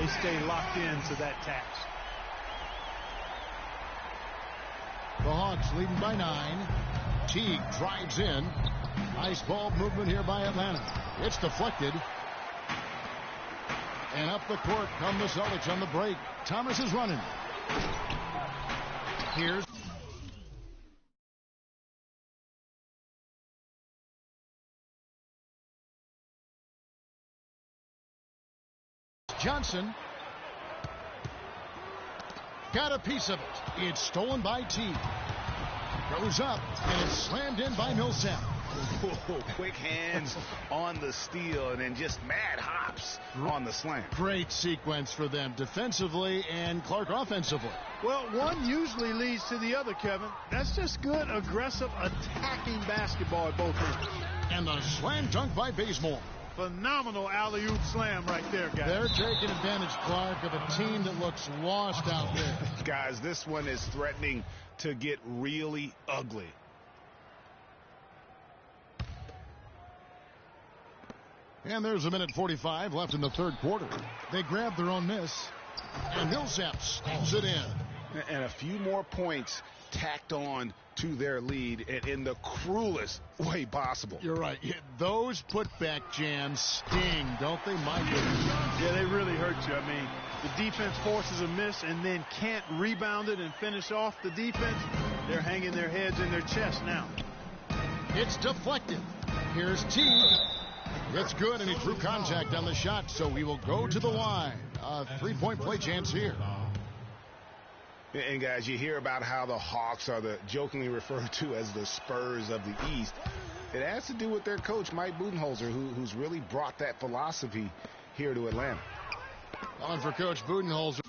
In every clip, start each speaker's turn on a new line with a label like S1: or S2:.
S1: they stay locked into that task.
S2: The Hawks leading by 9. Teague drives in. Nice ball movement here by Atlanta. It's deflected. And up the court come the Celtics on the break. Thomas is running. Here's Johnson. Got a piece of it. It's stolen by Teague. Goes up, and it's slammed in by Millsap.
S3: Whoa, quick hands on the steal, and then just mad hops on the slam.
S2: Great sequence for them defensively and Clark offensively.
S1: Well, one usually leads to the other, Kevin. That's just good, aggressive, attacking basketball at both ends.
S2: And the slam dunk by Bazemore.
S1: Phenomenal alley-oop slam right there, guys.
S2: They're taking advantage, Clark, of a team that looks lost out there.
S3: Guys, this one is threatening to get really ugly.
S2: And there's a minute 45 left in the third quarter. They grab their own miss, and Millsap stalls it in.
S3: And a few more points tacked on to their lead in the cruelest way possible.
S2: You're right. Yeah, those putback jams sting, don't they, my goodness?
S1: Yeah, they really hurt you. I mean, the defense forces a miss and then can't rebound it and finish off the defense. They're hanging their heads in their chest now.
S2: It's deflected. Here's Teague. It's good, and he drew contact on the shot, so he will go to the line. A three-point play chance here.
S3: And, guys, you hear about how the Hawks are jokingly referred to as the Spurs of the East. It has to do with their coach, Mike Budenholzer, who's really brought that philosophy here to Atlanta.
S2: Calling for Coach Budenholzer.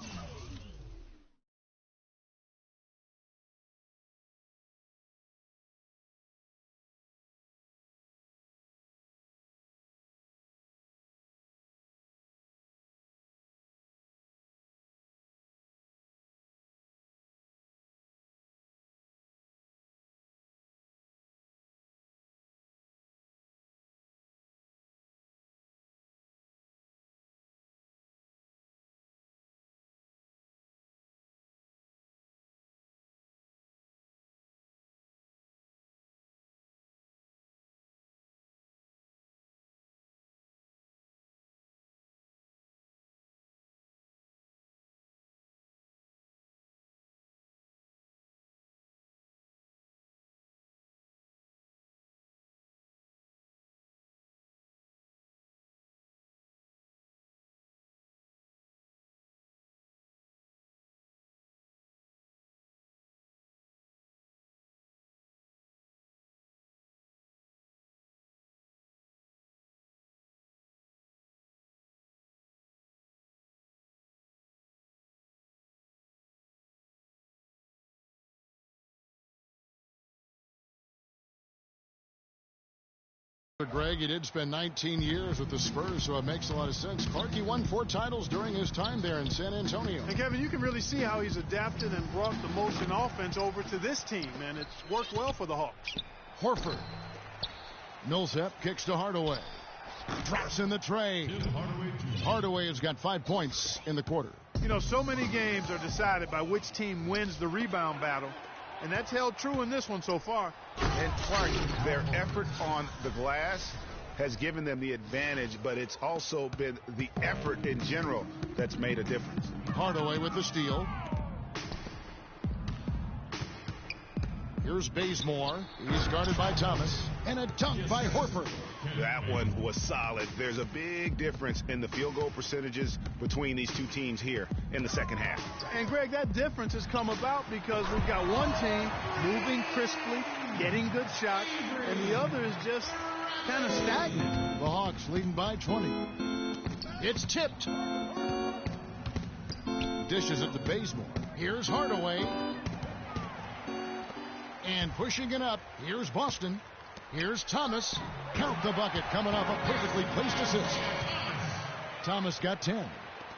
S2: Greg, he did spend 19 years with the Spurs, so it makes a lot of sense. Clark, won 4 titles during his time there in San Antonio.
S1: And, Kevin, you can really see how he's adapted and brought the motion offense over to this team, and it's worked well for the Hawks.
S2: Horford. Millsap kicks to Hardaway. Drops in the tray. Hardaway has got 5 points in the quarter.
S1: You know, so many games are decided by which team wins the rebound battle, and that's held true in this one so far.
S3: And Clark, their effort on the glass has given them the advantage, but it's also been the effort in general that's made a difference.
S2: Hardaway with the steal. Here's Bazemore. He's guarded by Thomas. And a dunk by Horford.
S3: That one was solid. There's a big difference in the field goal percentages between these two teams here in the second half.
S1: And, Greg, that difference has come about because we've got one team moving crisply, getting good shots, and the other is just kind of stagnant.
S2: The Hawks leading by 20. It's tipped. Dishes it to Bazemore. Here's Hardaway. And pushing it up, here's Boston. Here's Thomas. Count the bucket coming off a perfectly placed assist. Thomas got 10.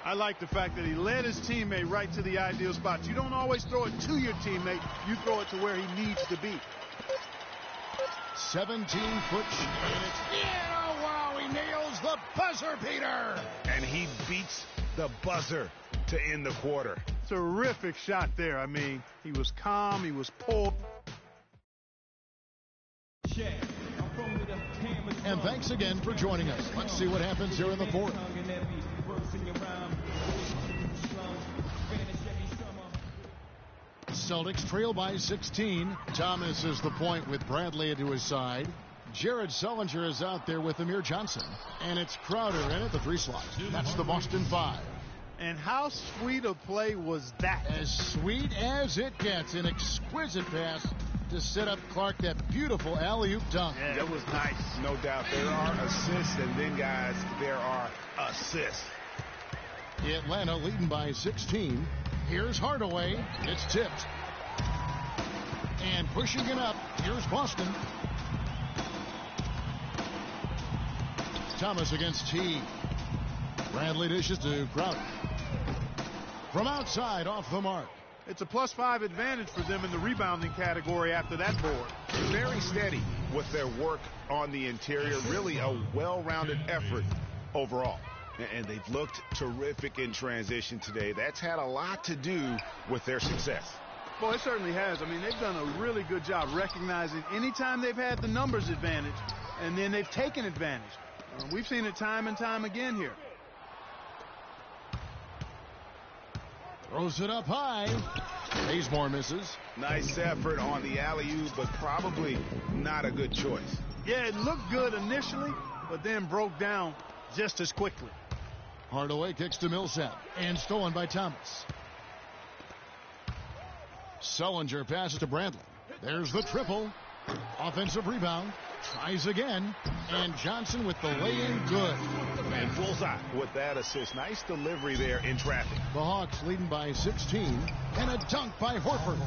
S1: I like the fact that he led his teammate right to the ideal spot. You don't always throw it to your teammate. You throw it to where he needs to be.
S2: 17-foot shot. And it's in. Oh, wow, he nails the buzzer beater.
S3: And he beats the buzzer to end the quarter.
S1: Terrific shot there. I mean, he was calm, he was poised.
S2: And thanks again for joining us. Let's see what happens here in the fourth. Celtics trail by 16. Thomas is the point with Bradley to his side. Jared Sullinger is out there with Amir Johnson. And it's Crowder in at the 3 slot. That's the Boston 5.
S1: And how sweet a play was that?
S2: As sweet as it gets. An exquisite pass to set up Clark, that beautiful alley-oop dunk.
S3: Yeah, that was nice. No doubt. There are assists, and then, guys, there are assists.
S2: Atlanta leading by 16. Here's Hardaway. It's tipped. And pushing it up. Here's Boston. Thomas against T. Bradley dishes to Crowder. From outside, off the mark.
S1: It's a +5 advantage for them in the rebounding category after that board.
S3: Very steady with their work on the interior. Really a well-rounded effort overall. And they've looked terrific in transition today. That's had a lot to do with their success.
S1: Well, it certainly has. I mean, they've done a really good job recognizing anytime they've had the numbers advantage, and then they've taken advantage. We've seen it time and time again here.
S2: Throws it up high. Bazemore misses.
S3: Nice effort on the alley-oop, but probably not a good choice.
S1: Yeah, it looked good initially, but then broke down just as quickly.
S2: Hardaway kicks to Millsap, and stolen by Thomas. Sullinger passes to Bradley. There's the triple. Offensive rebound. Tries again. And Johnson with the lay-in good.
S3: And bullseye with that assist. Nice delivery there in traffic.
S2: The Hawks leading by 16. And a dunk by Horford.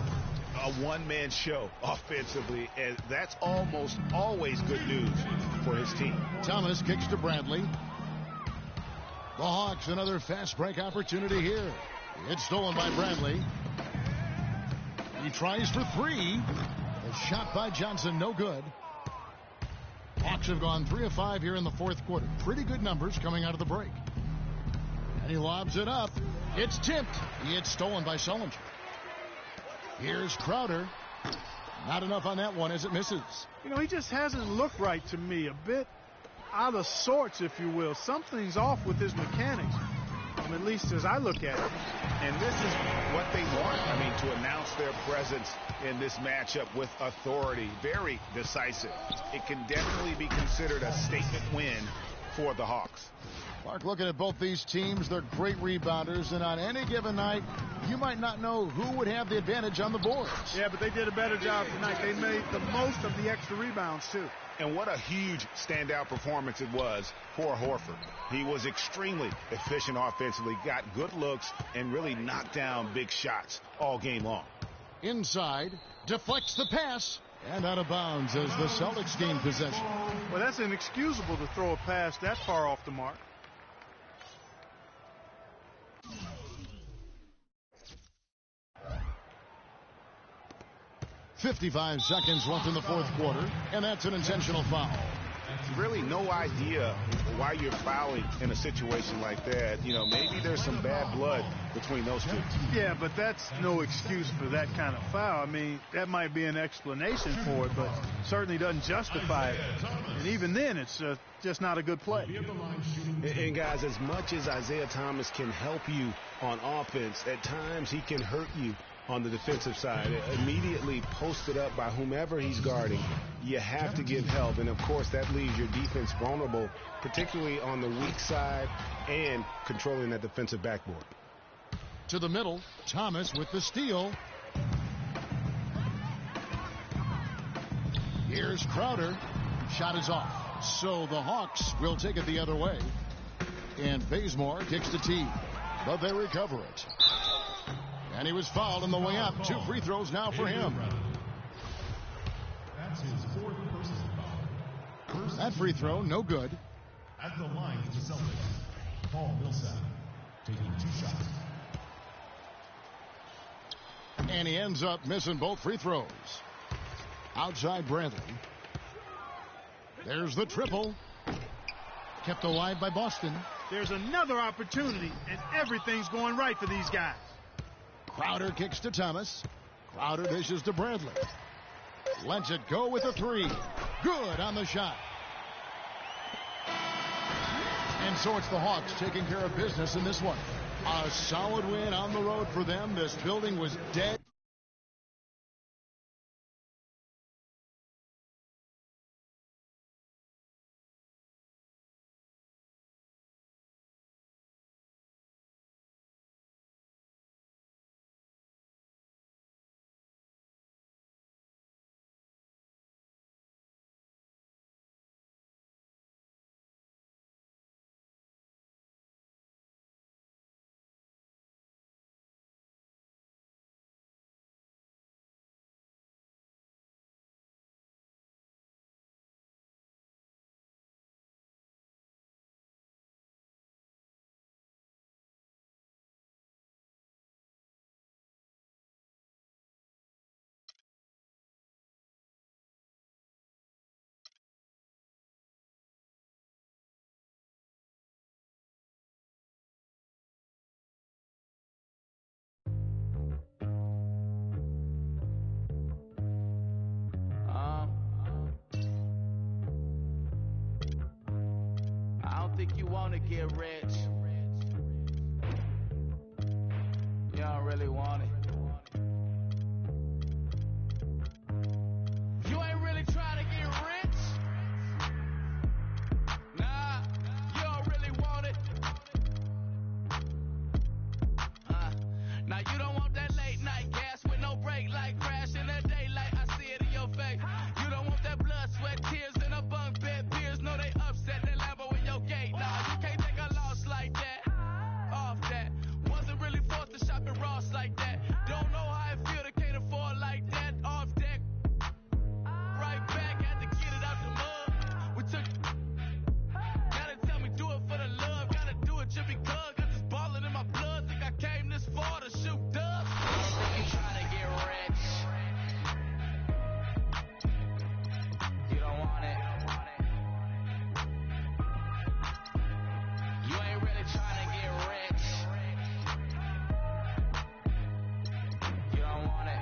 S3: A one-man show offensively, and that's almost always good news for his team.
S2: Thomas kicks to Bradley. The Hawks, another fast break opportunity here. It's stolen by Bradley. He tries for 3. The shot by Johnson, no good. Hawks have gone 3 of 5 here in the fourth quarter. Pretty good numbers coming out of the break. And he lobs it up. It's tipped. It's stolen by Sullinger. Here's Crowder. Not enough on that one as it misses.
S1: You know, he just hasn't looked right to me. A bit out of sorts, if you will. Something's off with his mechanics, at least as I look at it.
S3: And this is what they want. I mean, to announce their presence in this matchup with authority. Very decisive. It can definitely be considered a statement win for the Hawks.
S2: Mark, looking at both these teams, they're great rebounders, and on any given night, you might not know who would have the advantage on the boards.
S1: Yeah, but they did a better job tonight. They made the most of the extra rebounds, too.
S3: And what a huge standout performance it was for Horford. He was extremely efficient offensively, got good looks, and really knocked down big shots all game long.
S2: Inside, deflects the pass, and out of bounds as the Celtics gain possession.
S1: Well, that's inexcusable to throw a pass that far off the mark.
S3: .55
S2: seconds left in the fourth quarter, and that's an intentional foul.
S3: Really no idea why you're fouling in a situation like that. You know, maybe there's some bad blood between those two.
S1: Yeah, but that's no excuse for that kind of foul. I mean, that might be an explanation for it, but certainly doesn't justify it. And even then, it's just not a good play.
S3: And guys, as much as Isaiah Thomas can help you on offense, at times he can hurt you on the defensive side. Immediately posted up by whomever he's guarding, you have to give help. And, of course, that leaves your defense vulnerable, particularly on the weak side and controlling that defensive backboard.
S2: To the middle, Thomas with the steal. Here's Crowder. Shot is off. So the Hawks will take it the other way. And Bazemore kicks to T. But they recover it. And he was fouled on the way up. 2 free throws now for him.
S4: That's his 4th personal foul.
S2: That free throw, no good.
S4: At the line for the Celtics, Paul Millsap taking 2 shots.
S2: And he ends up missing both free throws. Outside Bradley. There's the triple. Kept alive by Boston.
S1: There's another opportunity, and everything's going right for these guys.
S2: Crowder kicks to Thomas. Crowder dishes to Bradley. Lets it go with a three. Good on the shot. And so it's the Hawks taking care of business in this one. A solid win on the road for them. This building was dead.
S5: You want to get rich. You don't really want it. You ain't really trying to get rich. Nah, you don't really want it. Now you don't want that late night gas with no brake light, crash in the daylight. I see it in your face. You don't want that blood, sweat, tears in a bunk bed. Peers know they upset. That Lambo in your gate. Nah, you can't take a loss like that. Off that. Wasn't really forced to shop at Ross like that. Don't know how it feel to can't afford like that. Off deck. Right back, had to get it out the mud. We took. Gotta tell me do it for the love. Gotta do it just because. Got this ballin' in my blood. Think I came this far to shoot dubs. I don't think you trying to get rich. You don't want it. You ain't really trying to get rich. You don't want it.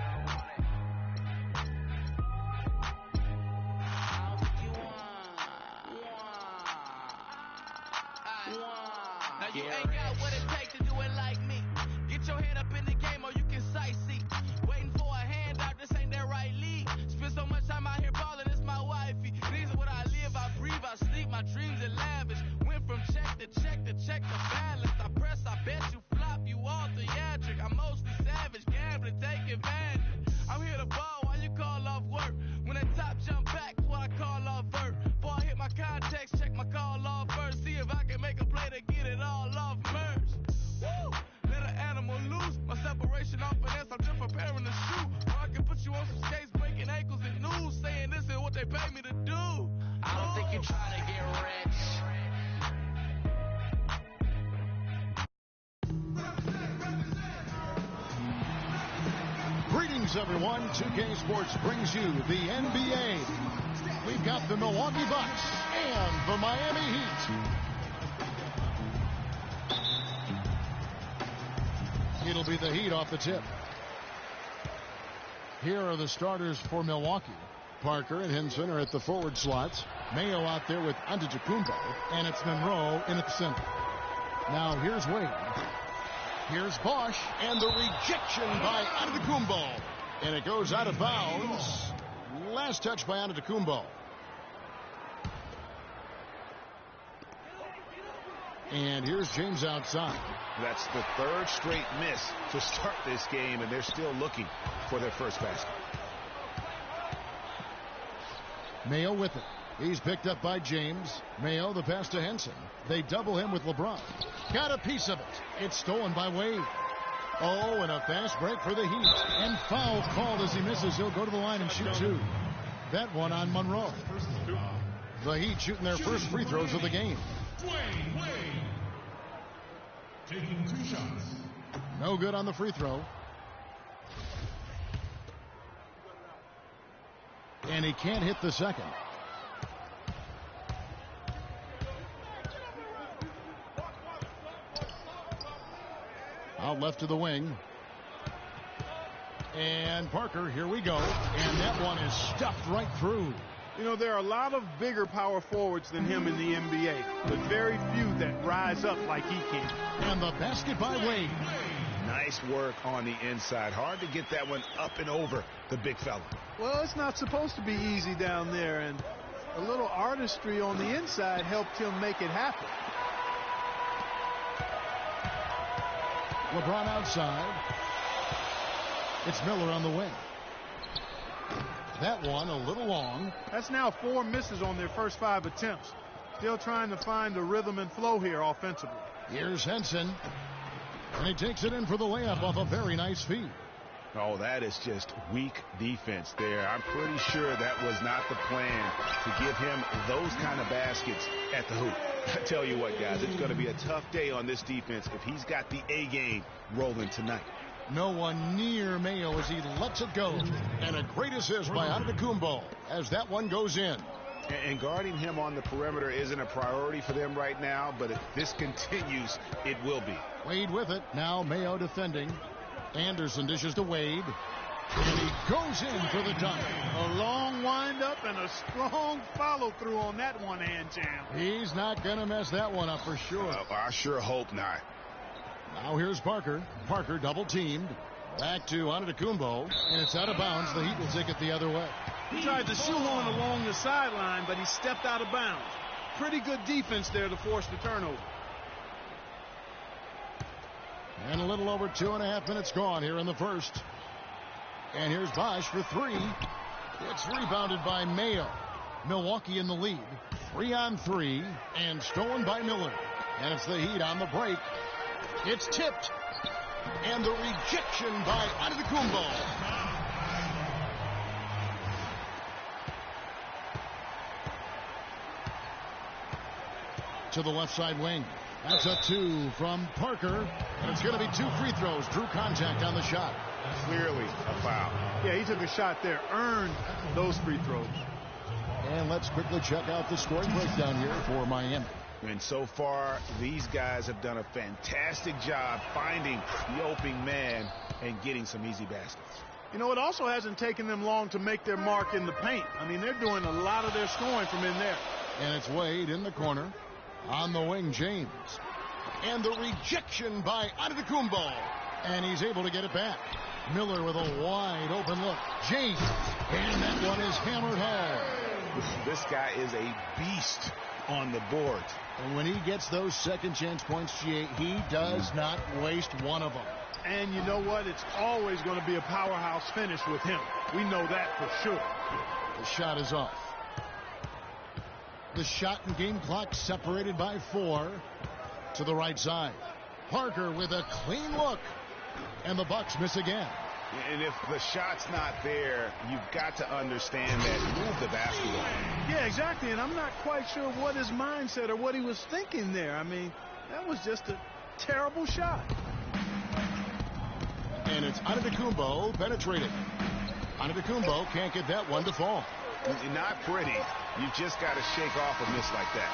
S5: I don't think you want. Now you ain't got what it takes to do it like me. Get your head up in the game or you can sightsee. Waiting for a handout, this ain't that right league. Spend so much time out here ballin', it's my wifey. These are what I live, I breathe, I sleep, my dreams are lavish. Went from check to check to check the balance. I press, I bet you flop, you all theatric. I'm mostly savage, gambling, take advantage. I'm here to ball while you call off work. When that top jump back, what I call off vert. Before I hit my context, check my call off first. See if I can make a play to get it all off merge. Woo! Let an animal loose. My separation off finesse, I'm just preparing to shoot. Or I can put you on some skates, breaking ankles and news, saying this is what they pay me to do. I don't think you're trying to get rich.
S2: Greetings, everyone. 2K Sports brings you the NBA. We've got the Milwaukee Bucks and the Miami Heat. It'll be the Heat off the tip. Here are the starters for Milwaukee. Parker and Henson are at the forward slots. Mayo out there with Antetokounmpo, and it's Monroe in at the center. Now here's Wade. Here's Bosch, and the rejection by Antetokounmpo. And it goes out of bounds. Last touch by Antetokounmpo. And here's James outside.
S3: That's the third straight miss to start this game, and they're still looking for their first basket.
S2: Mayo with it. He's picked up by James. Mayo, the pass to Henson. They double him with LeBron. Got a piece of it. It's stolen by Wade. Oh, and a fast break for the Heat. And foul called as he misses. He'll go to the line and shoot two. That one on Monroe. The Heat shooting their first free throws of the game.
S4: Dwayne Wade. Taking 2 shots.
S2: No good on the free throw. And he can't hit the second. Out left to the wing. And Parker, here we go. And that one is stuffed right through.
S1: You know, there are a lot of bigger power forwards than him in the NBA, but very few that rise up like he can.
S2: And the basket by Wade.
S3: Nice work on the inside. Hard to get that one up and over the big fella.
S1: Well, it's not supposed to be easy down there, and a little artistry on the inside helped him make it happen.
S2: LeBron outside. It's Miller on the wing. That one a little long.
S1: That's now 4 misses on their first 5 attempts. Still trying to find the rhythm and flow here offensively.
S2: Here's Henson. And he takes it in for the layup off a very nice feed.
S3: Oh, that is just weak defense there. I'm pretty sure that was not the plan to give him those kind of baskets at the hoop. I tell you what, guys, it's going to be a tough day on this defense if he's got the A game rolling tonight.
S2: No one near Mayo as he lets it go. And a great assist by Antetokounmpo as that one goes in.
S3: And guarding him on the perimeter isn't a priority for them right now, but if this continues, it will be.
S2: Wade with it. Now Mayo defending. Anderson dishes to Wade. And he goes in for the dunk.
S1: A long windup and a strong follow-through on that one-hand jam.
S2: He's not going to mess that one up for sure.
S3: I sure hope not.
S2: Now here's Parker. Parker double-teamed. Back to Antetokounmpo. And it's out of bounds. The Heat will take it the other way.
S1: He tried to shoehorn along the sideline, but he stepped out of bounds. Pretty good defense there to force the turnover.
S2: And a little over 2.5 minutes gone here in the first. And here's Bosch for 3. It's rebounded by Mayo. Milwaukee in the lead. 3-on-3 and stolen by Miller. And it's the Heat on the break. It's tipped. And the rejection by Antetokounmpo. To the left side wing. That's a 2 from Parker. And it's going to be 2 free throws. Drew contact on the shot.
S3: Clearly a foul.
S1: Yeah, he took a shot there. Earned those free throws.
S2: And let's quickly check out the scoring breakdown here for Miami.
S3: And so far, these guys have done a fantastic job finding the opening man and getting some easy baskets.
S1: You know, it also hasn't taken them long to make their mark in the paint. I mean, they're doing a lot of their scoring from in there.
S2: And it's Wade in the corner. On the wing, James. And the rejection by Antetokounmpo. And he's able to get it back. Miller with a wide open look. James. And that one is hammered home.
S3: This guy is a beast on the board.
S2: And when he gets those second chance points, he does not waste one of them.
S1: And you know what? It's always going to be a powerhouse finish with him. We know that for sure.
S2: The shot is off. The shot and game clock separated by 4 to the right side. Parker with a clean look. And the Bucks miss again.
S3: And if the shot's not there, you've got to understand that. Move the basketball.
S1: Yeah, exactly. And I'm not quite sure what his mindset or what he was thinking there. I mean, that was just a terrible shot.
S2: And it's Antetokounmpo penetrating. Antetokounmpo can't get that one to fall.
S3: Not pretty. You've just got to shake off a miss like that.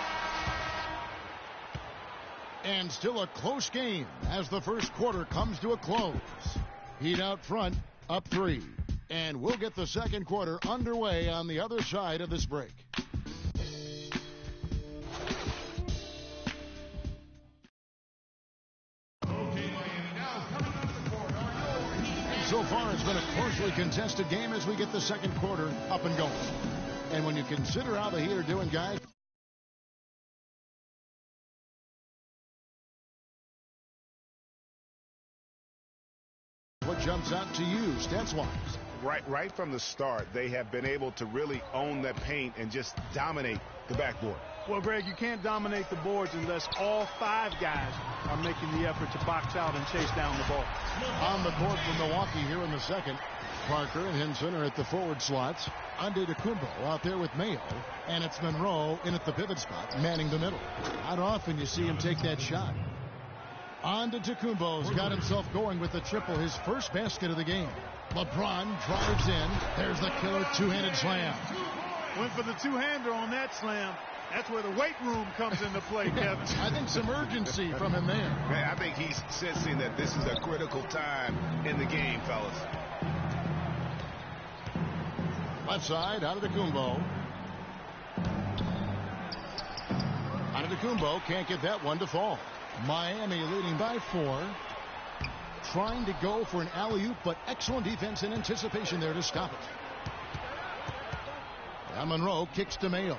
S2: And still a close game as the first quarter comes to a close. Heat out front, up 3. And we'll get the second quarter underway on the other side of this break. So far, it's been a closely contested game as we get the second quarter up and going. And when you consider how the Heat are doing, guys, what jumps out to you, stats-wise?
S3: Right from the start, they have been able to really own that paint and just dominate the backboard.
S1: Well, Greg, you can't dominate the boards unless all 5 guys are making the effort to box out and chase down the ball.
S2: On the court for Milwaukee here in the second. Parker and Henson are at the forward slots. Antetokounmpo out there with Mayo. And it's Monroe in at the pivot spot, manning the middle. Not often you see him take that shot. Antetokounmpo's got himself going with the triple, his first basket of the game. LeBron drives in. There's the killer two-handed slam.
S1: Went for the two-hander on that slam. That's where the weight room comes into play, Kevin.
S2: I think some urgency from him there.
S3: Man, I think he's sensing that this is a critical time in the game, fellas.
S2: Left side, Antetokounmpo. Antetokounmpo can't get that one to fall. Miami leading by 4. Trying to go for an alley-oop, but excellent defense and anticipation there to stop it. And Monroe kicks to Mayo.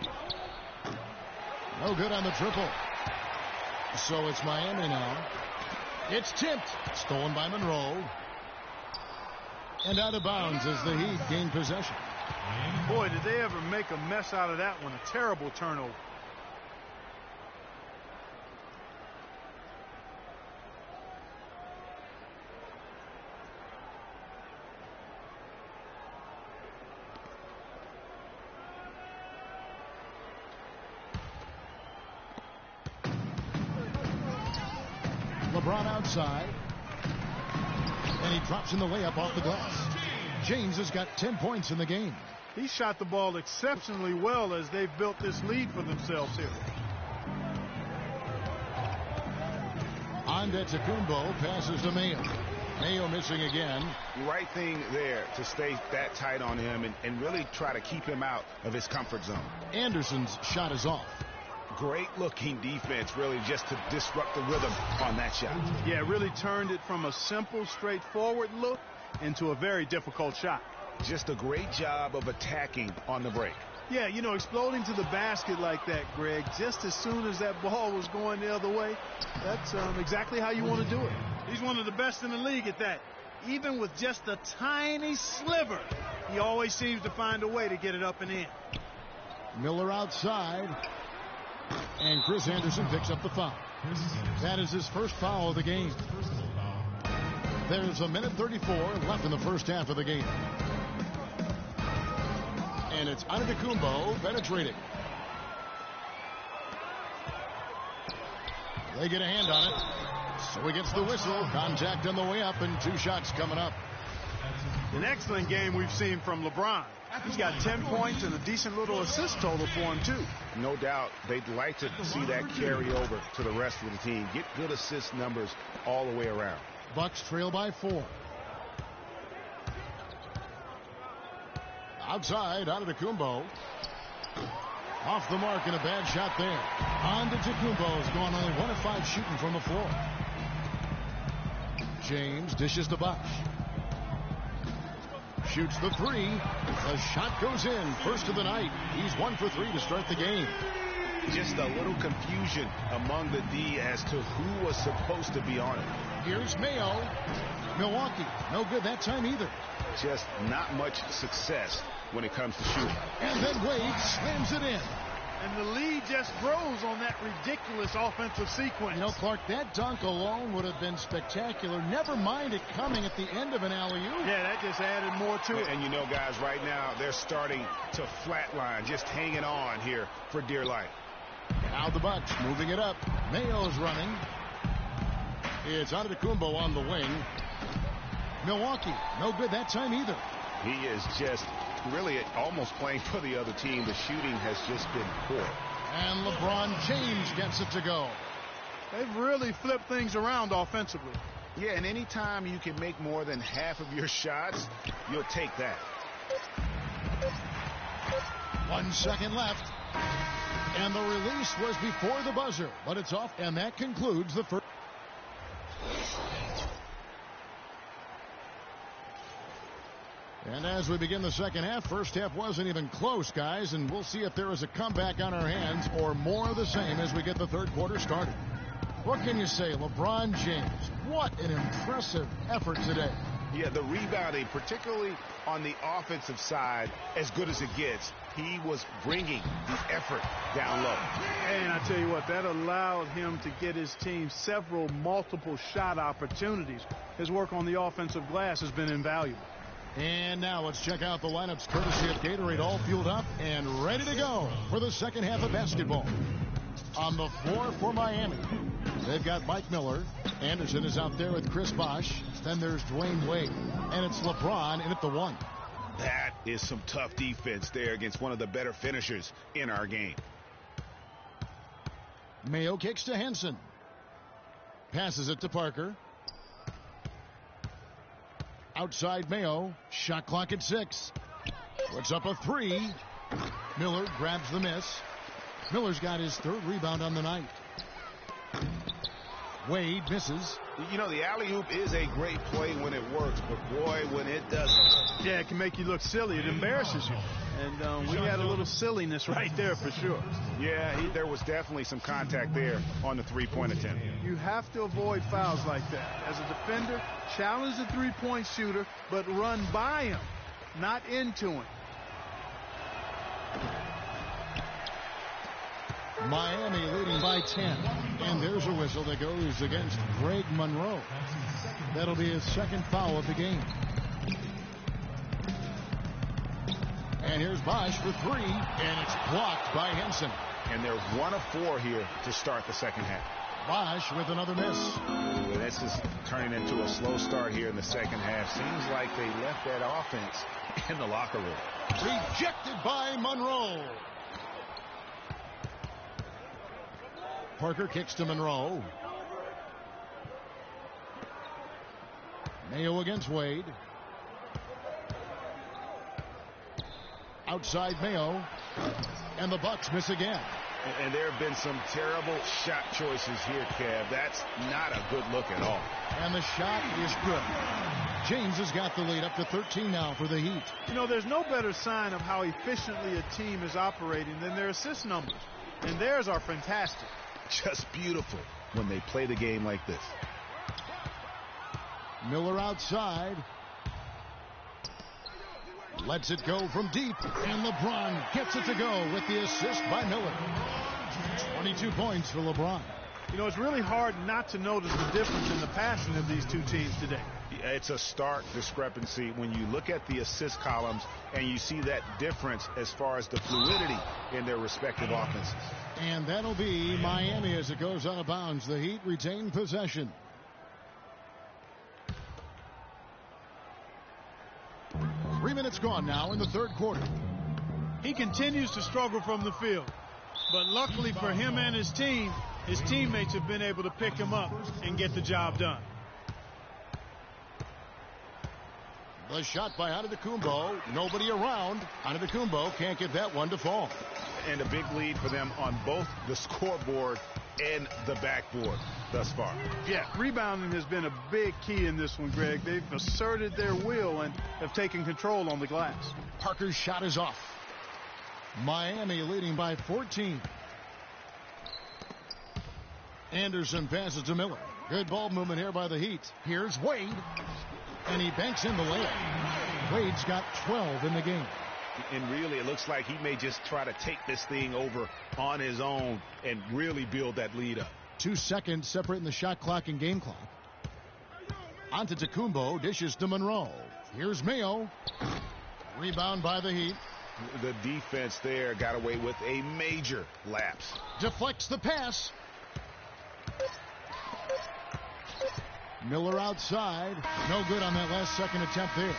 S2: No good on the triple. So it's Miami now. It's tipped. Stolen by Monroe. And out of bounds as the Heat gain possession.
S1: Boy, did they ever make a mess out of that one. A terrible turnover.
S2: LeBron outside. And he drops in the layup off the glass. James has got 10 points in the game.
S1: He shot the ball exceptionally well as they've built this lead for themselves here.
S2: Antetokounmpo passes to Mayo. Mayo missing again.
S3: Right thing there to stay that tight on him and really try to keep him out of his comfort zone.
S2: Anderson's shot is off.
S3: Great looking defense, really, just to disrupt the rhythm on that shot.
S1: Yeah, really turned it from a simple, straightforward look into a very difficult shot.
S3: Just a great job of attacking on the break.
S1: Yeah, you know, exploding to the basket like that, Greg, just as soon as that ball was going the other way, that's exactly how you want to do it. He's one of the best in the league at that. Even with just a tiny sliver, he always seems to find a way to get it up and in.
S2: Miller outside. And Chris Anderson picks up the foul. That is his first foul of the game. There's a minute 34 left in the first half of the game. And it's Antetokounmpo penetrating. They get a hand on it. So he gets the whistle. Contact on the way up and 2 shots coming up.
S1: An excellent game we've seen from LeBron. He's got 10 points and a decent little assist total for him, too.
S3: No doubt they'd like to see that carry over to the rest of the team. Get good assist numbers all the way around.
S2: Bucks trail by 4. Outside, Antetokounmpo. Off the mark and a bad shot there. Antetokounmpo has gone only 1 of 5 shooting from the floor. James dishes to Bosh. Shoots the 3. The shot goes in. First of the night. He's 1 for 3 to start the game.
S3: Just a little confusion among the D as to who was supposed to be on it.
S2: Here's Mayo. Milwaukee. No good that time either.
S3: Just not much success when it comes to shooting.
S2: And then Wade slams it in.
S1: And the lead just grows on that ridiculous offensive sequence.
S2: You know, Clark, that dunk alone would have been spectacular. Never mind it coming at the end of an alley-oop.
S1: Yeah, that just added more to it.
S3: And you know, guys, right now they're starting to flatline, just hanging on here for dear life.
S2: Now the Bucks moving it up. Mayo's running. It's Antetokounmpo on the wing. Milwaukee, no good that time either.
S3: He is just really almost playing for the other team. The shooting has just been poor.
S2: And LeBron James gets it to go.
S1: They've really flipped things around offensively.
S3: Yeah, and anytime you can make more than half of your shots, you'll take that.
S2: 1 second left. And the release was before the buzzer, but it's off, and that concludes the first. And as we begin the second half, first half wasn't even close, guys, and we'll see if there is a comeback on our hands or more of the same as we get the third quarter started. What can you say, LeBron James? What an impressive effort today.
S3: Yeah, the rebounding, particularly on the offensive side, as good as it gets. He was bringing the effort down low.
S1: And I tell you what, that allowed him to get his team several multiple shot opportunities. His work on the offensive glass has been invaluable.
S2: And now let's check out the lineups courtesy of Gatorade, all fueled up and ready to go for the second half of basketball. On the floor for Miami, they've got Mike Miller. Anderson is out there with Chris Bosh. Then there's Dwayne Wade. And it's LeBron in at the 1.
S3: That is some tough defense there against one of the better finishers in our game.
S2: Mayo kicks to Henson. Passes it to Parker. Outside Mayo. Shot clock at 6. Puts up a 3. Miller grabs the miss. Miller's got his 3rd rebound on the night. Wade misses.
S3: You know, the alley-oop is a great play when it works, but boy, when it doesn't.
S1: Yeah, it can make you look silly. It embarrasses you. And we had a little silliness right there for sure.
S3: Yeah, there was definitely some contact there on the three-point attempt.
S1: You have to avoid fouls like that. As a defender, challenge the three-point shooter, but run by him, not into him.
S2: Miami leading by 10. And there's a whistle that goes against Greg Monroe. That'll be his 2nd foul of the game. And here's Bosch for 3, and it's blocked by Henson.
S3: And they're 1 of 4 here to start the second half.
S2: Bosch with another miss.
S3: Ooh, this is turning into a slow start here in the second half. Seems like they left that offense in the locker room.
S2: Rejected by Monroe. Parker kicks to Monroe. Mayo against Wade. Outside Mayo. And the Bucks miss again.
S3: And there have been some terrible shot choices here, Kev. That's not a good look at all.
S2: And the shot is good. James has got the lead up to 13 now for the Heat.
S1: You know, there's no better sign of how efficiently a team is operating than their assist numbers. And theirs are fantastic.
S3: Just beautiful when they play the game like this.
S2: Miller outside. Lets it go from deep. And LeBron gets it to go with the assist by Miller. 22 points for LeBron.
S1: You know, it's really hard not to notice the difference in the passing of these two teams today.
S3: It's a stark discrepancy when you look at the assist columns and you see that difference as far as the fluidity in their respective offenses.
S2: And that'll be Miami as it goes out of bounds. The Heat retain possession. Three minutes gone now in the 3rd quarter.
S1: He continues to struggle from the field. But luckily for him and his team, his teammates have been able to pick him up and get the job done.
S2: The shot by Antetokounmpo. Nobody around. Antetokounmpo can't get that one to fall.
S3: And a big lead for them on both the scoreboard and the backboard thus far.
S1: Yeah, rebounding has been a big key in this one, Greg. They've asserted their will and have taken control on the glass.
S2: Parker's shot is off. Miami leading by 14. Anderson passes to Miller. Good ball movement here by the Heat. Here's Wade. And he banks in the layup. Wade's got 12 in the game.
S3: And really, it looks like he may just try to take this thing over on his own and really build that lead up.
S2: 2 seconds separating the shot clock and game clock. Antetokounmpo dishes to Monroe. Here's Mayo. Rebound by the Heat.
S3: The defense there got away with a major lapse.
S2: Deflects the pass. Miller outside. No good on that last second attempt there.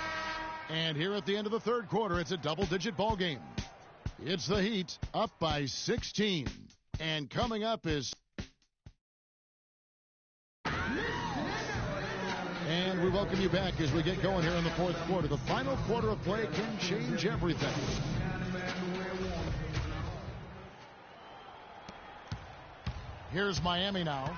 S2: And here at the end of the 3rd quarter, it's a double-digit ball game. It's the Heat up by 16. And coming up is... And we welcome you back as we get going here in the 4th quarter. The final quarter of play can change everything. Here's Miami now.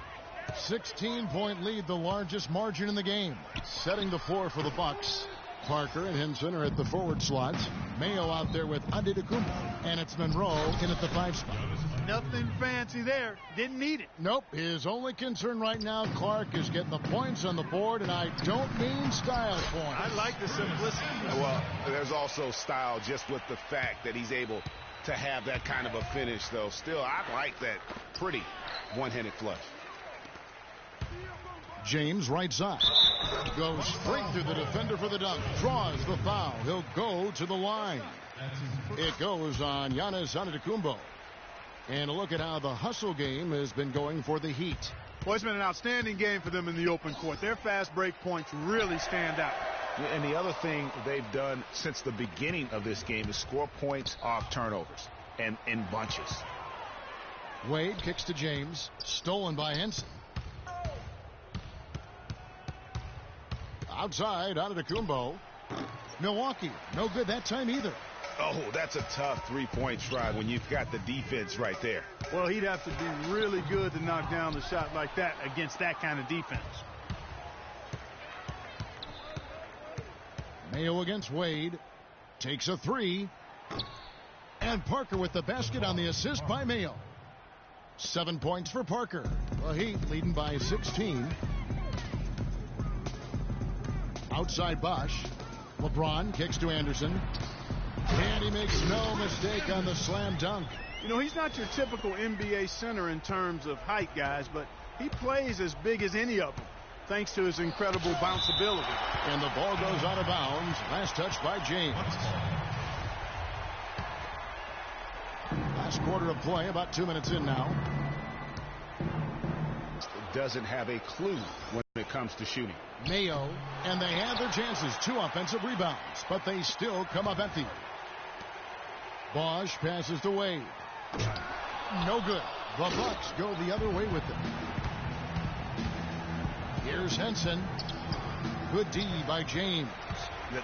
S2: 16-point lead, the largest margin in the game. Setting the floor for the Bucks. Parker and Henson are at the forward slots. Mayo out there with Antetokounmpo. And it's Monroe in at the 5 spot.
S1: Nothing fancy there. Didn't need it.
S2: Nope. His only concern right now, Clark, is getting the points on the board, and I don't mean style points.
S1: I like the simplicity.
S3: Well, there's also style just with the fact that he's able to have that kind of a finish, though. Still, I like that pretty one-handed flush.
S2: James right side. Goes straight through the defender for the dunk. Draws the foul. He'll go to the line. It goes on Giannis Antetokounmpo. And a look at how the hustle game has been going for the Heat.
S1: Well, it's been an outstanding game for them in the open court. Their fast break points really stand out.
S3: And the other thing they've done since the beginning of this game is score points off turnovers and in bunches.
S2: Wade kicks to James. Stolen by Henson. Outside, Antetokounmpo. Milwaukee, no good that time either.
S3: Oh, that's a tough three-point try when you've got the defense right there.
S1: Well, he'd have to be really good to knock down the shot like that against that kind of defense.
S2: Mayo against Wade. Takes a three. And Parker with the basket on the assist by Mayo. 7 points for Parker. The Heat leading by 16. Outside Bosch. LeBron kicks to Anderson. And he makes no mistake on the slam dunk.
S1: You know, he's not your typical NBA center in terms of height, guys, but he plays as big as any of them, thanks to his incredible bounce ability.
S2: And the ball goes out of bounds. Last touch by James. Last quarter of play, about 2 minutes in now.
S3: Doesn't have a clue when it comes to shooting.
S2: Mayo, and they have their chances. 2 offensive rebounds, but they still come up empty. Bosch passes to Wade. No good. The Bucks go the other way with it. Here's Henson. Good D by James.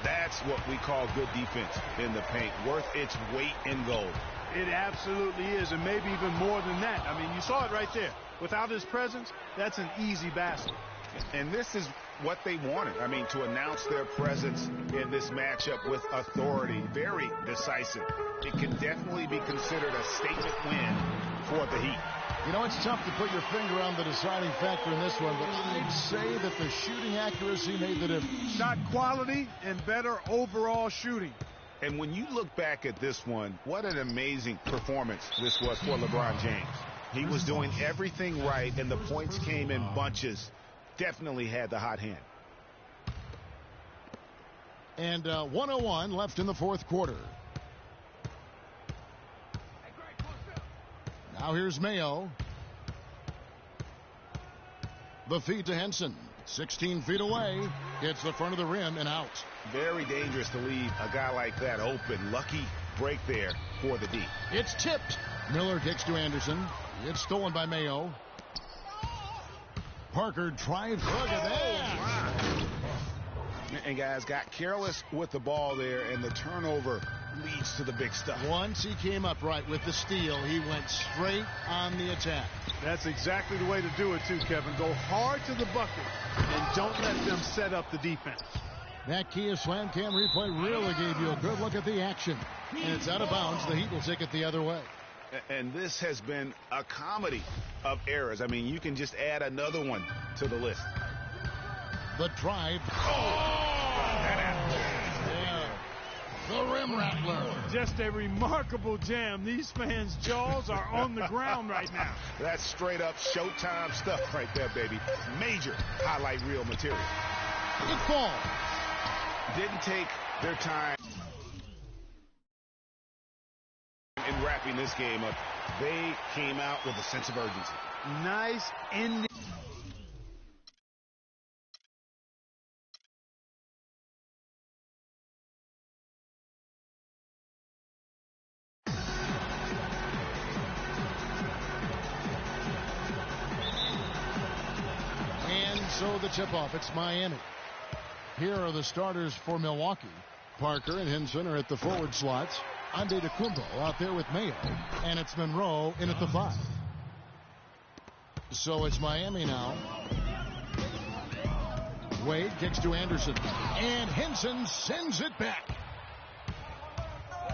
S3: That's what we call good defense in the paint. Worth its weight in gold.
S1: It absolutely is, and maybe even more than that. I mean, you saw it right there. Without his presence, that's an easy basket.
S3: And this is what they wanted. I mean, to announce their presence in this matchup with authority, very decisive. It can definitely be considered a statement win for the Heat.
S2: You know, it's tough to put your finger on the deciding factor in this one, but I'd say that the shooting accuracy made the difference.
S1: Shot quality and better overall shooting.
S3: And when you look back at this one, what an amazing performance this was for LeBron James. He was doing everything right, and the points came in bunches. Definitely had the hot hand.
S2: And 1:01 left in the fourth quarter. Now here's Mayo. The feed to Henson. 16 feet away. Hits the front of the rim and out.
S3: Very dangerous to leave a guy like that open. Lucky break there for the D.
S2: It's tipped. Miller kicks to Anderson. It's stolen by Mayo. Parker tries. Look at that.
S3: And guys got careless with the ball there, and the turnover leads to the big stuff.
S2: Once he came up right with the steal, he went straight on the attack.
S1: That's exactly the way to do it too, Kevin. Go hard to the bucket and don't let them set up the defense.
S2: That Kia Slam Cam replay really gave you a good look at the action. And it's out of bounds. The Heat will take it the other way.
S3: And this has been a comedy of errors. I mean, you can just add another one to the list.
S2: The drive. Yeah. The rim rattler.
S1: Just a remarkable jam. These fans' jaws are on the ground right now.
S3: That's straight up Showtime stuff right there, baby. Major highlight reel material.
S2: Good ball.
S3: Didn't take their time in wrapping this game up. They came out with a sense of urgency.
S1: Nice ending.
S2: And so the tip-off. It's Miami. Here are the starters for Milwaukee. Parker and Henson are at the forward slots. Antetokounmpo out there with Mayo. And it's Monroe in at the 5. So it's Miami now. Wade kicks to Anderson. And Henson sends it back.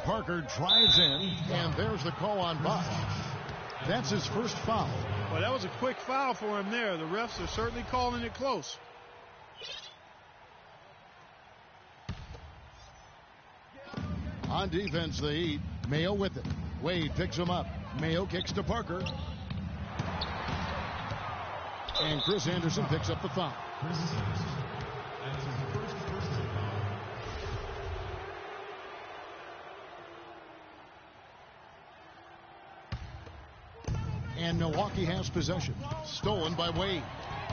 S2: Parker drives in. And there's the call on Bosch. That's his first foul.
S1: Well, that was a quick foul for him there. The refs are certainly calling it close.
S2: On defense, the Heat. Mayo with it. Wade picks him up. Mayo kicks to Parker. And Chris Anderson picks up the foul.
S4: Chris Anderson. That's his first personal foul.
S2: And Milwaukee has possession. Stolen by Wade.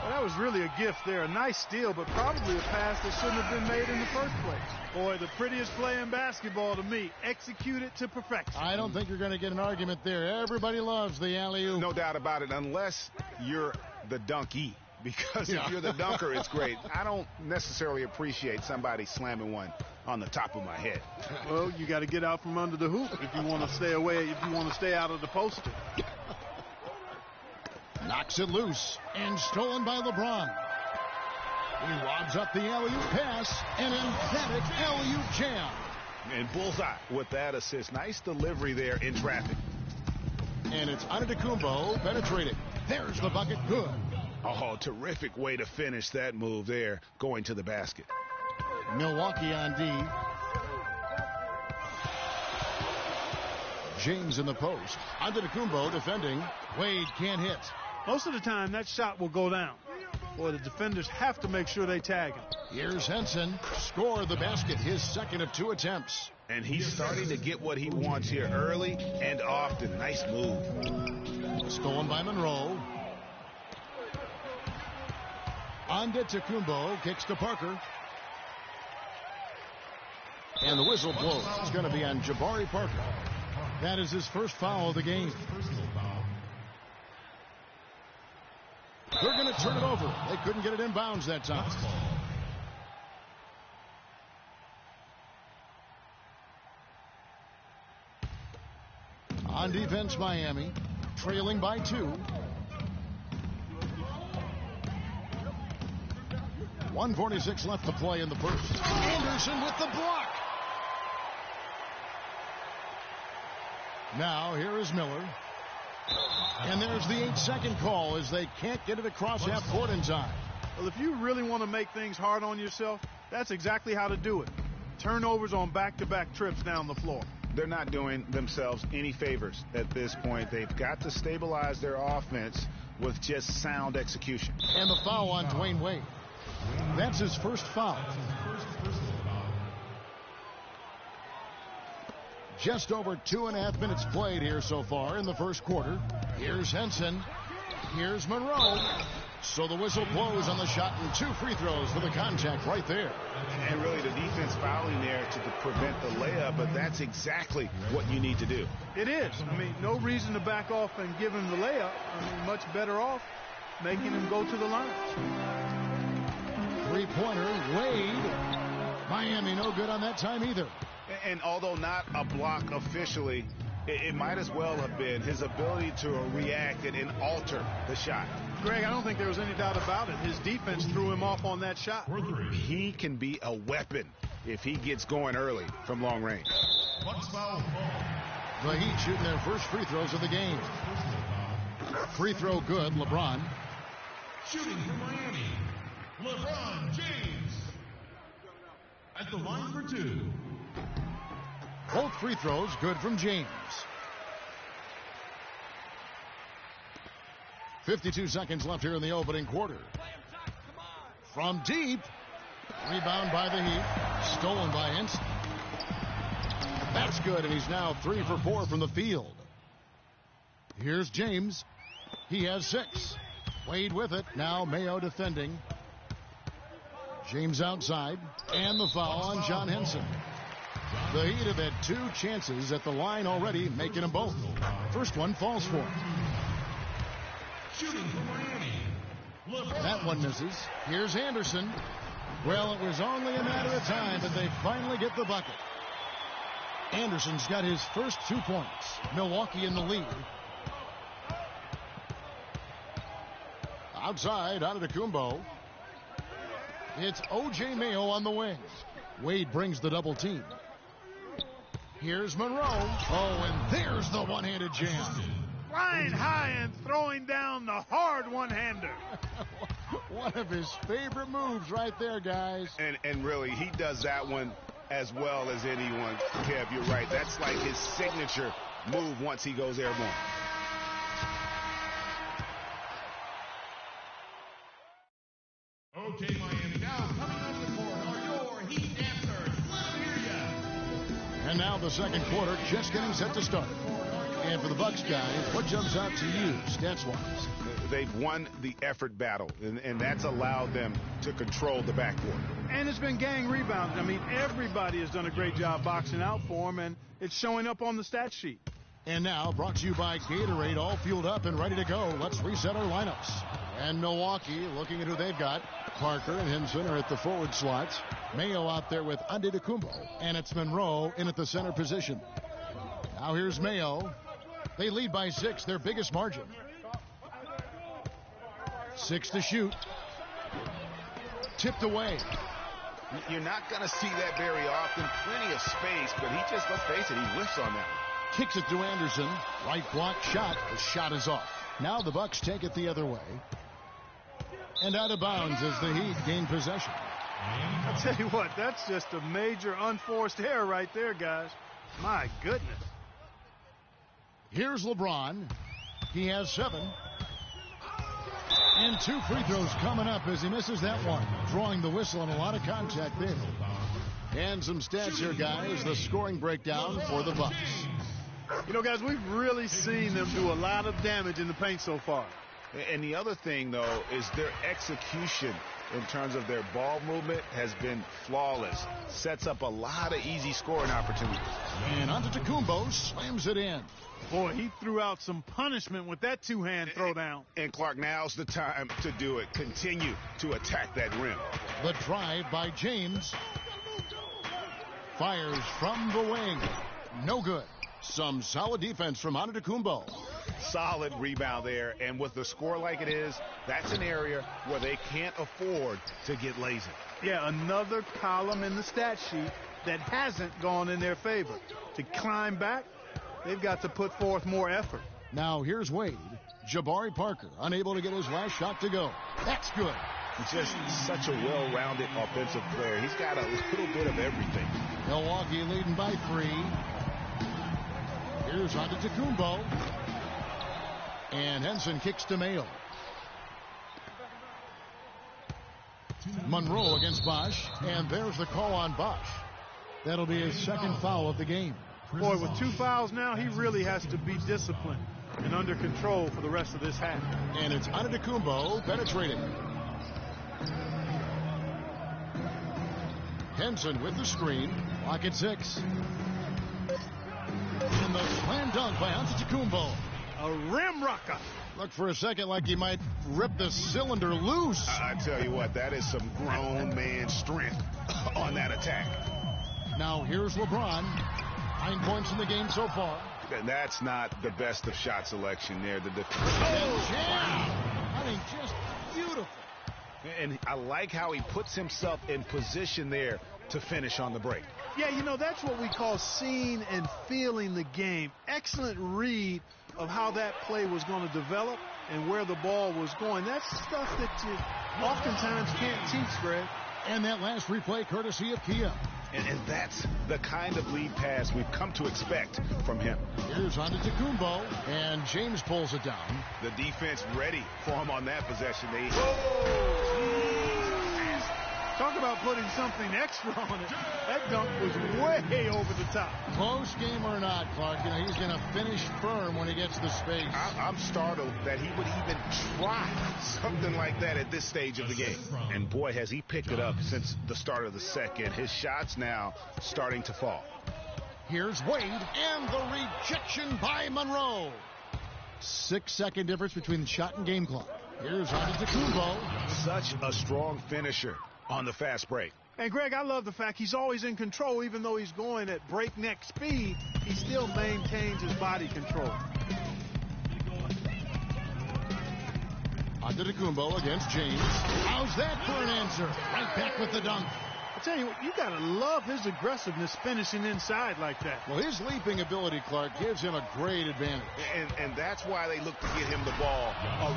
S1: Well, that was really a gift there. A nice steal, but probably a pass that shouldn't have been made in the first place. Boy, the prettiest play in basketball to me. Executed to perfection.
S2: I don't think you're going to get an argument there. Everybody loves the alley-oop.
S3: No doubt about it, unless you're the donkey. Because if you're the dunker, it's great. I don't necessarily appreciate somebody slamming one on the top of my head.
S1: Well, you got to get out from under the hoop if you want to stay away, if you want to stay out of the poster.
S2: Knocks it loose and stolen by LeBron. He lobs up the alley-oop pass, an emphatic alley-oop jam.
S3: And bullseye with that assist. Nice delivery there in traffic.
S2: And it's Antetokounmpo penetrating. There's the bucket. Good.
S3: Oh, terrific way to finish that move there, going to the basket.
S2: Milwaukee on D. James in the post. Antetokounmpo defending. Wade can't hit.
S1: Most of the time, that shot will go down. Boy, the defenders have to make sure they tag him.
S2: Here's Henson. Score the basket, his second of 2 attempts.
S3: And he's starting to get what he wants here early and often. Nice move.
S2: Stolen by Monroe. Antetokounmpo kicks to Parker. And the whistle blows. It's going to be on Jabari Parker. That is his first foul of the game. They're going to turn it over. They couldn't get it in bounds that time. On defense, Miami, trailing by 2. 1:46 left to play in the first. Anderson with the block. Now here is Miller. And there's the 8-second call as they can't get it across half court in time.
S1: Well, if you really want to make things hard on yourself, that's exactly how to do it. Turnovers on back-to-back trips down the floor.
S3: They're not doing themselves any favors at this point. They've got to stabilize their offense with just sound execution.
S2: And the foul on Dwayne Wade. That's his first foul. Just over 2.5 minutes played here so far in the first quarter. Here's Henson. Here's Monroe. So the whistle blows on the shot and 2 free throws for the contact right there.
S3: And really the defense fouling there to prevent the layup, but that's exactly what you need to do.
S1: It is. I mean, no reason to back off and give him the layup. I mean, much better off making him go to the line.
S2: 3-pointer, Wade. Miami no good on that time either.
S3: And although not a block officially, it might as well have been his ability to react and alter the shot.
S1: Greg, I don't think there was any doubt about it. His defense threw him off on that shot.
S3: He can be a weapon if he gets going early from long range.
S2: The Heat shooting their first free throws of the game. Free throw good, LeBron.
S4: Shooting for Miami, LeBron James. At the line for 2.
S2: Both free throws good from James. 52 seconds left here in the opening quarter. From deep. Rebound by the Heat. Stolen by Henson. That's good, and he's now 3 for 4 from the field. Here's James. He has 6. Wade with it. Now Mayo defending. James outside. And the foul on John Henson. The Heat have had 2 chances at the line already, making them both. First one falls for him.
S4: Shooting for Miami,
S2: That one misses. Here's Anderson. Well, it was only a matter of time, but they finally get the bucket. Anderson's got his first 2 points. Milwaukee in the lead. Outside, Antetokounmpo. It's O.J. Mayo on the wing. Wade brings the double team. Here's Monroe. Oh, and there's the one-handed jam.
S1: Flying high and throwing down the hard one-hander.
S2: One of his favorite moves right there, guys.
S3: And really, he does that one as well as anyone. Kev, you're right. That's like his signature move once he goes airborne.
S4: Okay, Miami, now coming up the court are your Heat dancers. Let them hear ya.
S2: And now the second quarter just getting set to start. And for the Bucks guys, what jumps out to you stats-wise?
S3: they've won the effort battle, and that's allowed them to control the backcourt.
S1: And it's been gang rebounds. I mean, everybody has done a great job boxing out for him, and it's showing up on the stat sheet.
S2: And now, brought to you by Gatorade, all fueled up and ready to go. Let's reset our lineups. And Milwaukee, looking at who they've got. Parker and Henson are at the forward slots. Mayo out there with Antetokounmpo. And it's Monroe in at the center position. Now here's Mayo. They lead by 6, their biggest margin. 6 to shoot. Tipped away.
S3: You're not going to see that very often. Plenty of space, but he just, let's face it, he whiffs on that.
S2: Kicks it to Anderson. Right block shot. The shot is off. Now the Bucks take it the other way. And out of bounds as the Heat gain possession.
S1: I'll tell you what, that's just a major unforced error right there, guys. My goodness.
S2: Here's LeBron. He has 7. And 2 free throws coming up as he misses that one. Drawing the whistle and a lot of contact there. And some stats here, guys. The scoring breakdown for the Bucks.
S1: You know, guys, we've really seen them do a lot of damage in the paint so far.
S3: And the other thing, though, is their execution in terms of their ball movement has been flawless. Sets up a lot of easy scoring opportunities.
S2: And Antetokounmpo slams it in.
S1: Boy, he threw out some punishment with that two-hand throwdown.
S3: And Clark, now's the time to do it. Continue to attack that rim.
S2: The drive by James. Fires from the wing. No good. Some solid defense from Antetokounmpo.
S3: Solid rebound there, and with the score like it is, that's an area where they can't afford to get lazy.
S1: Yeah, another column in the stat sheet that hasn't gone in their favor. To climb back, they've got to put forth more effort.
S2: Now here's Wade. Jabari Parker unable to get his last shot to go. That's good.
S3: Just such a well-rounded offensive player. He's got a little bit of everything.
S2: Milwaukee leading by 3. Here's Antetokounmpo. And Henson kicks to Mayo. Monroe against Bosch. And there's the call on Bosch. That'll be his second foul of the game.
S1: Boy, with 2 fouls now, he really has to be disciplined and under control for the rest of this half.
S2: And it's Antetokounmpo penetrating. Henson with the screen. Lock at 6. And the slam dunk by Antetokounmpo.
S1: A rim rocker.
S2: Looked for a second like he might rip the cylinder loose.
S3: I tell you what, that is some grown man strength on that attack.
S2: Now here's LeBron. 9 points in the game so far.
S3: And that's not the best of shot selection there. The defense.
S2: I mean, just beautiful.
S3: And I like how he puts himself in position there to finish on the break.
S1: Yeah, you know, that's what we call seeing and feeling the game. Excellent read of how that play was going to develop and where the ball was going. That's stuff that you oftentimes can't teach, Greg.
S2: And that last replay courtesy of Kia.
S3: And that's the kind of lead pass we've come to expect from him.
S2: Here's Antetokounmpo, and James pulls it down.
S3: The defense ready for him on that possession.
S1: Talk about putting something extra on it. That dunk was way over the top.
S2: Close game or not, Clark, you know, he's going to finish firm when he gets the space.
S3: I'm startled that he would even try something like that at this stage of the game. And boy, has he picked it up since the start of the second. His shots now starting to fall.
S2: Here's Wade, and the rejection by Monroe. 6-second difference between the shot and game clock. Here's Antetokounmpo.
S3: Such a strong finisher on the fast break.
S1: And, Greg, I love the fact he's always in control. Even though he's going at breakneck speed, he still maintains his body control.
S2: Antetokounmpo against James. How's that for an answer? Right back with the dunk.
S1: I tell you what, you got to love his aggressiveness finishing inside like that.
S2: Well, his leaping ability, Clark, gives him a great advantage.
S3: And that's why they look to get him the ball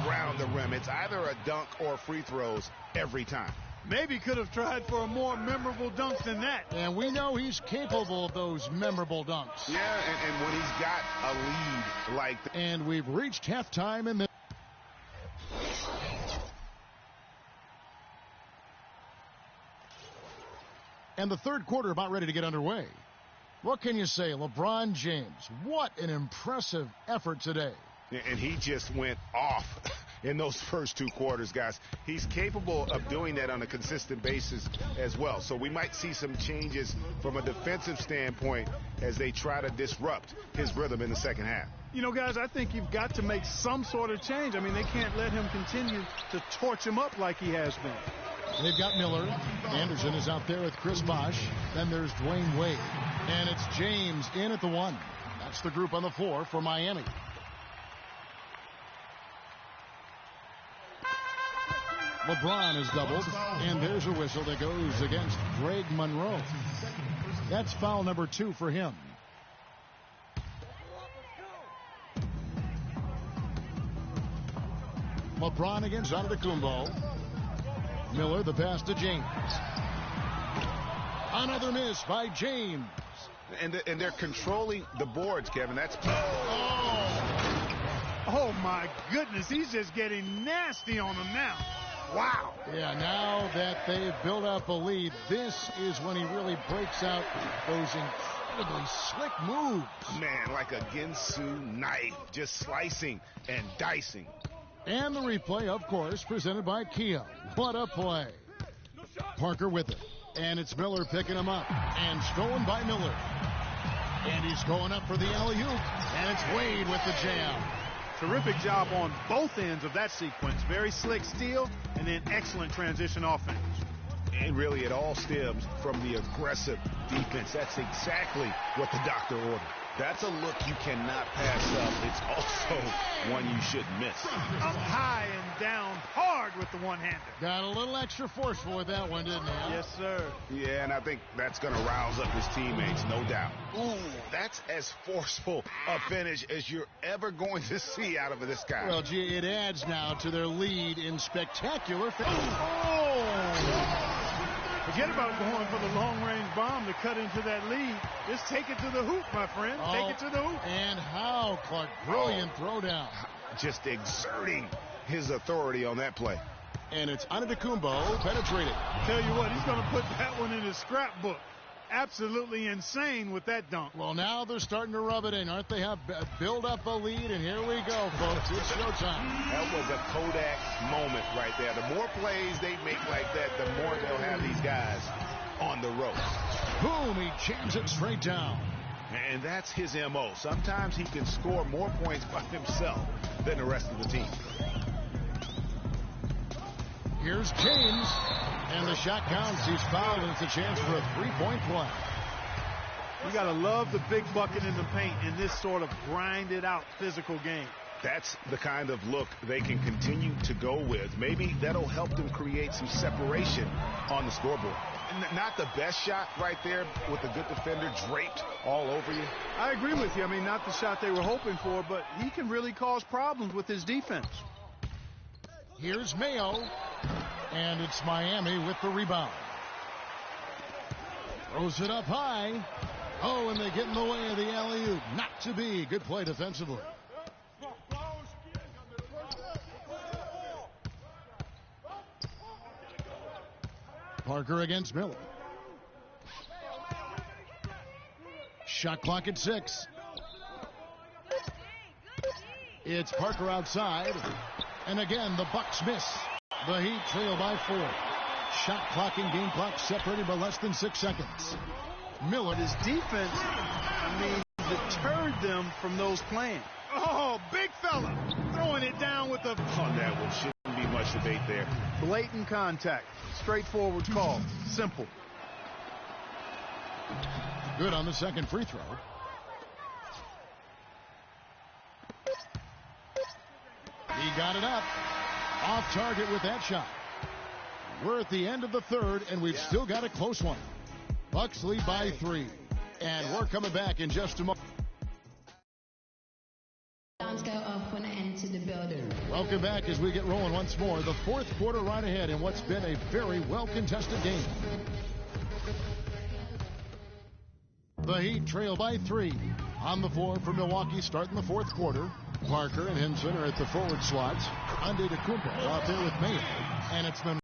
S3: around the rim. It's either a dunk or free throws every time.
S1: Maybe could have tried for a more memorable dunk than that.
S2: And we know he's capable of those memorable dunks.
S3: Yeah, and when he's got a lead like that.
S2: And we've reached halftime in the... And the third quarter about ready to get underway. What can you say? LeBron James, what an impressive effort today.
S3: And he just went off in those first 2 quarters, guys. He's capable of doing that on a consistent basis as well. So we might see some changes from a defensive standpoint as they try to disrupt his rhythm in the second half.
S1: You know, guys, I think you've got to make some sort of change. I mean, they can't let him continue to torch him up like he has been.
S2: They've got Miller. Anderson is out there with Chris Bosh. Then there's Dwayne Wade. And it's James in at the 1. That's the group on the floor for Miami. LeBron is doubled. And there's a whistle that goes against Greg Monroe. That's foul number 2 for him. LeBron against Antetokounmpo. Miller, the pass to James. Another miss by James.
S3: And they're controlling the boards, Kevin. That's
S1: Oh, my goodness. He's just getting nasty on them now. Wow.
S2: Yeah, now that they've built up a lead, this is when he really breaks out those incredibly slick moves.
S3: Man, like a Ginsu knife, just slicing and dicing.
S2: And the replay, of course, presented by Kia. What a play. Parker with it. And it's Miller picking him up. And stolen by Miller. And he's going up for the alley-oop. And it's Wade with the jam.
S1: Terrific job on both ends of that sequence. Very slick steal and then excellent transition offense.
S3: And really, it all stems from the aggressive defense. That's exactly what the doctor ordered. That's a look you cannot pass up. It's also one you shouldn't miss.
S1: Up high and down hard with the one-hander.
S2: Got a little extra forceful with that one, didn't he? Huh?
S1: Yes, sir.
S3: Yeah, and I think that's going to rouse up his teammates, no doubt. Ooh, that's as forceful a finish as you're ever going to see out of this guy.
S2: Well, gee, it adds now to their lead in spectacular fashion. Oh!
S1: Forget about going for the long-range bomb to cut into that lead. Just take it to the hoop, my friend. Take it to the hoop.
S2: And how, Clark? Brilliant throwdown.
S3: Just exerting his authority on that play.
S2: And it's Antetokounmpo penetrating.
S1: Tell you what, he's going to put that one in his scrapbook. Absolutely insane with that dunk.
S2: Well, now they're starting to rub it in, aren't they? Have build up a lead, and here we go, folks. It's showtime.
S3: That was a Kodak moment right there. The more plays they make like that, the more they'll have these guys on the ropes.
S2: Boom, he jams it straight down.
S3: And that's his M.O. Sometimes he can score more points by himself than the rest of the team.
S2: Here's James. And the shot counts. He's fouled, and it's a chance for a three-point play.
S1: You got to love the big bucket in the paint in this sort of grinded-out physical game.
S3: That's the kind of look they can continue to go with. Maybe that'll help them create some separation on the scoreboard. Not the best shot right there with a good defender draped all over you.
S1: I agree with you. I mean, not the shot they were hoping for, but he can really cause problems with his defense.
S2: Here's Mayo. And it's Miami with the rebound. Throws it up high. Oh, and they get in the way of the alley-oop. Not to be. Good play defensively. Parker against Miller. Shot clock at 6. It's Parker outside. And again, the Bucks miss. The Heat trail by 4. Shot clock and game clock separated by less than 6 seconds. Miller.
S1: His defense, deterred them from those plans. Oh, big fella. Throwing it down with the...
S3: On that one, shouldn't be much debate there.
S1: Blatant contact. Straightforward call. Simple.
S2: Good on the second free throw. He got it up. Off target with that shot. We're at the end of the third, and we've still got a close one. Bucks lead by 3. And we're coming back in just a moment. Welcome back as we get rolling once more. The fourth quarter right ahead in what's been a very well-contested game. The Heat trail by 3. On the floor for Milwaukee starting the fourth quarter. Parker and Henson are at the forward slots. Antetokounmpo out there with Mayo. And it's been